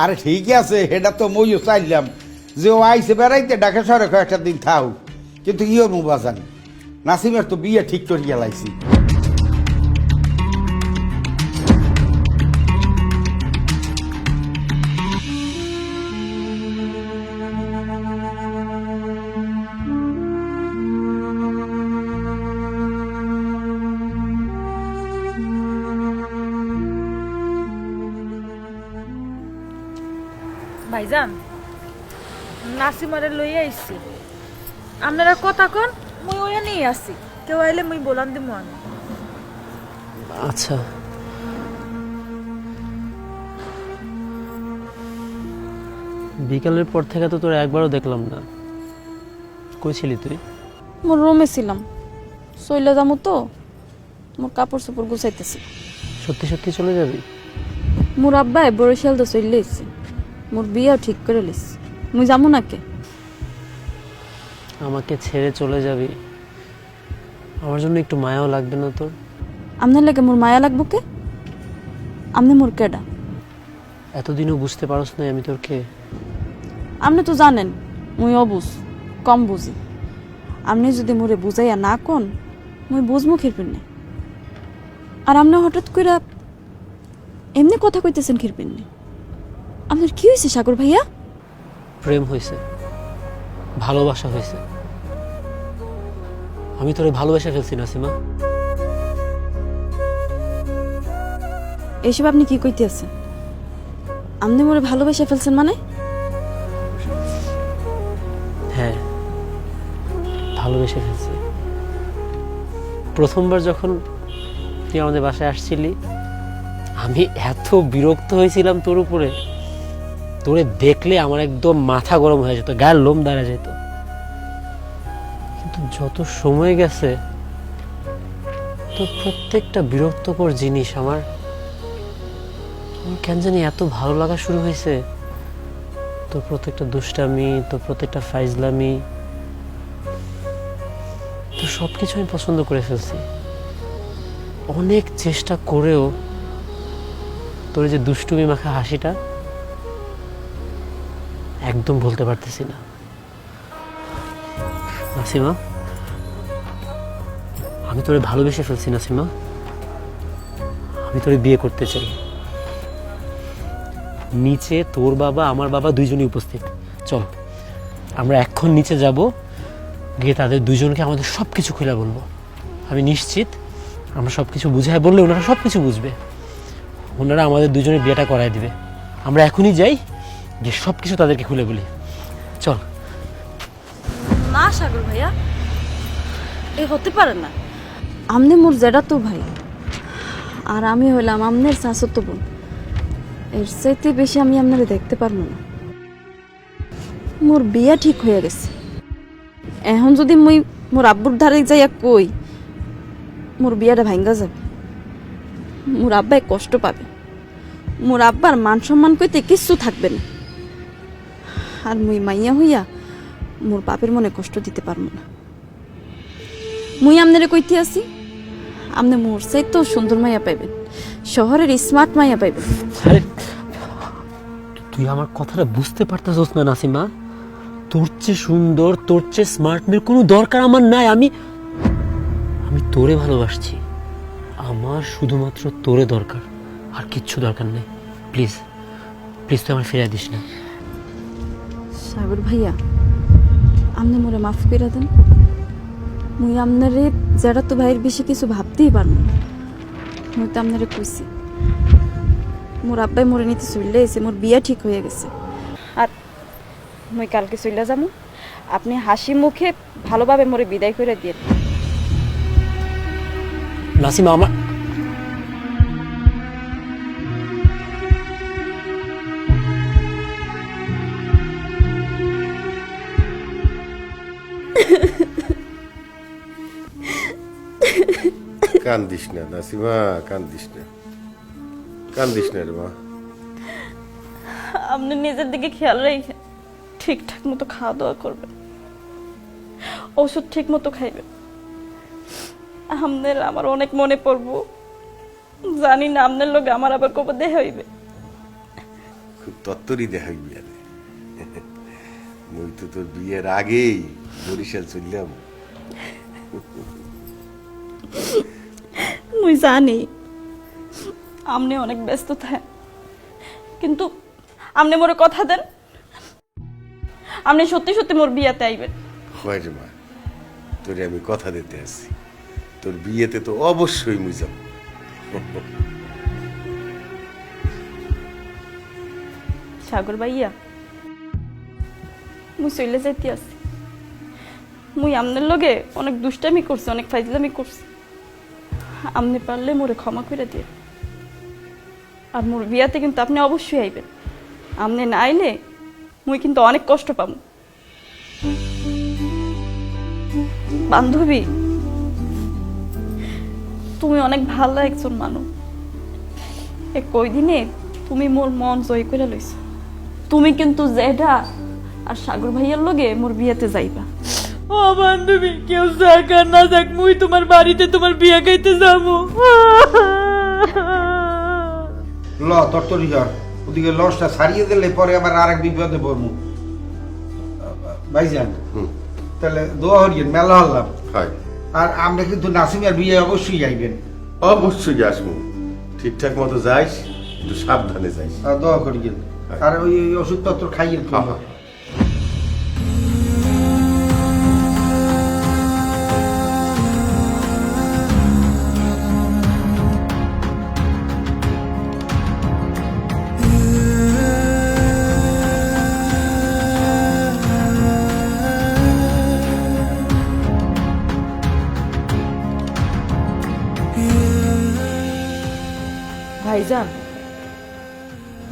G: আরে ঠিক আছে, এটা তো মইও চাইলাম যে ও আইসে বেড়াইতে ঢাকা শহরে কয়েকটা দিন থাও, কিন্তু ইও মুবাজান নাসিমের তো বিয়ে ঠিক করিয়া লাইছি।
D: ভাইজান, নাসিমারে লইয়া আইছি, আপনারা কথা কন, মুই ওয়া নিয়ে আসি, কেউ আইলে মুই বলান দিমু আমি।
A: আচ্ছা, বিকালের পর থেকে তো তোর একবারও দেখলাম না, কই ছিলি তুই?
B: মোর রুমে ছিলাম, চইলা যামু তো, মোর কাপড় চোপড় গুছাইতেছি।
A: সত্যি সত্যি চলে যাবি?
B: মোর আব্বাই বরিশাল তো চলে এসছে, মোর বিয়াও ঠিক করে লিস, মুই যামু না কে?
A: আমাকে ছেড়ে চলে যাবি, আমার জন্য একটু মায়াও লাগবে না তোর?
B: আমনের লাগে মোর মায়া লাগবো কে? আমনে মোর কেডা?
A: এতদিনও বুঝতে পারস না আমি তোর কে?
B: আপনি তো জানেন মুই অবুজ, কম বুঝি। আপনি যদি মোরে বুঝাইয়া না কোন মুই বুঝমু খিরপিন নে। আর আপনি হঠাৎ করে এমনি কথা কইতেছেন খিরপিন নে। আপনার কি হয়েছে সাগর ভাইয়া?
A: প্রেম হয়েছে, ভালোবাসা হয়েছে। আমি তোরে ভালোবাসা ফেলছি নাসিমা।
B: এইসব আপনি কি কইতে আছেন? আপনি মোরে ভালোবাসা ফেলছেন মানে?
A: হ্যাঁ, ভালোবেসে ফেলছি। প্রথমবার যখন তুই আমাদের বাসায় আসছিলি, আমি এত বিরক্ত হয়েছিলাম তোর উপরে, তোরে দেখলে আমার একদম মাথা গরম হয়ে যেত, গায়ের লোম দাঁড়া যেত। কিন্তু যত সময় গেছে, তোর প্রত্যেকটা বিরক্তকর জিনিস আমার কেন জানি এত ভালো লাগা শুরু হয়েছে। তোর প্রত্যেকটা দুষ্টামি, তোর প্রত্যেকটা ফাইজলামি, তোর সবকিছু আমি পছন্দ করে ফেলছি। অনেক চেষ্টা করেও তোর যে দুষ্টুমি মাখা হাসিটা একদম ভুলতে পারতেছি না। নাসিমা, আমি তোরে ভালোবেসে ফেলছি নাসিমা। আমি তোরে বিয়ে করতে চাই। নিচে তোর বাবা, আমার বাবা দুইজনই উপস্থিত। চল আমরা এখন নিচে যাব, গিয়ে তাদের দুজনকে আমাদের সব কিছু খুলে বলবো। আমি নিশ্চিত আমরা সব কিছু বুঝাই বললে ওনারা সব কিছু বুঝবে। ওনারা আমাদের দুজনের বিয়েটা করায় দিবে। আমরা এখনই যাই, গিয়ে সব কিছু তাদেরকে খুলে বলি। চল।
B: না সাগর ভাইয়া, এ হতে পারে না। আমনে মোর জেডা তো ভাই, আর আমি হইলাম আমনের শাশুতো বোন। এর চাইতে বেশি আমি আপনারে দেখতে পারবো না। মোর বিয়া ঠিক হয়ে গেছে। এখন যদি মুই মোর আব্বুর ধারে যাইয়া কই মোর বিয়াটা ভাঙ্গা যাবে, মোর আব্বাই কষ্ট পাবে। মোর আব্বার মান সম্মান কইতে কিচ্ছু থাকবে না। আর মুই মাইয়া হইয়া মোর বাপের মনে কষ্ট দিতে পারবো না। মুই আমনেরে কইতে আসি, আমনে মোর চাইতেও সুন্দর মাইয়া পাইবেন, শহরের স্মার্ট মাইয়া পাইবেন।
A: আরে তুই আমার কথাটা বুঝতে পারতেছিস না নাসিমা? তোর চেয়ে সুন্দর, তোর চেয়ে স্মার্ট মেয়ের কোনো দরকার আমার নাই। আমি তোরে ভালোবাসছি। আমার শুধুমাত্র তোরে দরকার, আর কিচ্ছু দরকার নেই। প্লিজ প্লিজ তুই আমার ফিরিয়ে দিস না।
B: সাগর ভাইয়া, আমনে মোরে মাফ করে দেন। মুই আপনারে যারা তো ভাইয়ের বেশি কিছু ভাবতেই পারব না। মুই তো আপনারে কইছি মোর আব্বাই মোরে নিতে চলে এসে, মোর বিয়া ঠিক হয়ে গেছে। আর মুই কালকে চলে যাবো। আপনি হাসি মুখে ভালোভাবে মোরে বিদায় করে দিয়ে।
A: নাসিমা, আমার
C: কান্দিস না নাসিমা, কান্দিস না, কান্দিস না রে মা।
B: আপনি নিজের দিকে খেয়াল রেখে ঠিকঠাক মতো খাওয়া দাওয়া করবেন, ওষুধ ঠিক মতো খাইবেন। আপনার আমার অনেক মনে পড়বো, জানি না আপনার লোক আমার আবার কবে দেখা হইবে।
C: খুব তত্তরই দেখা হইবি। আরে মুই তো তোর বিয়ের আগেই বরিশাল চললাম।
B: মুই জানি আপনি অনেক ব্যস্ত থাকেন, কিন্তু আপনি মোরে কথা দেন, আপনি সত্যি সত্যি মোর বিয়াতে আইবেন।
C: হয় রে মা, তোরে আমি কথা দিতে আসছি, তোর বিয়েতে তো অবশ্যই মুই যাব।
B: সাগর ভাইয়া, মুই চলে যাইতে আসি। মুই আমনের লগে অনেক দুষ্টামি করছি, অনেক ফাইজলামি করছি। আপনি পারলে মোরে ক্ষমা করে দিয়ে। আর মোর বিয়াতে কিন্তু আপনি অবশ্যই আইবেন। আপনি না আইলে মুই কিন্তু অনেক কষ্ট পাবো। বান্ধবী, তুমি অনেক ভালো একজন মানুষ। এ কয়দিনে তুমি মোর মন জয় করে লইছ। তুমি কিন্তু জেডা আর সাগর ভাইয়ার লগে মোর বিয়াতে যাইবা।
D: ও বান্ধবী, কেউ যাক আর না যাক, মুই তোমার বাড়িতে তোমার বিয়ে খাইতে যাবো।
G: ল তরতরি হর, ওদিকে লঞ্চটা ছাড়িয়ে দিলে পরে আবার আর এক বিপদে পড়বো। ভাইজান, তাহলে দোয়া হরিয়েন মেলা হলাম।
C: হয়
G: আর আমরা কিন্তু নাসিমের বিয়ে অবশ্যই যাইবেন।
C: অবশ্যই আসবো, ঠিকঠাক মতো যাইস, একটু সাবধানে যাইস।
G: আর দোয়া করিয়েন। আর ওই ওই ওষুধপত্র খাইয়েন তো।
C: হ্যাঁ।
D: ভাইজান,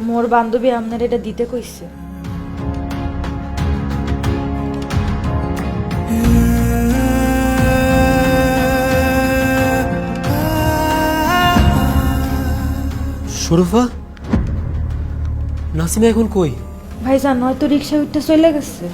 D: মোর বান্ধবী আপনার এটা দিতে কইছে।
A: শরীফা, নাসিমা এখন কই?
D: ভাইজান হয়তো রিক্সা উঠতে চলে গেছে।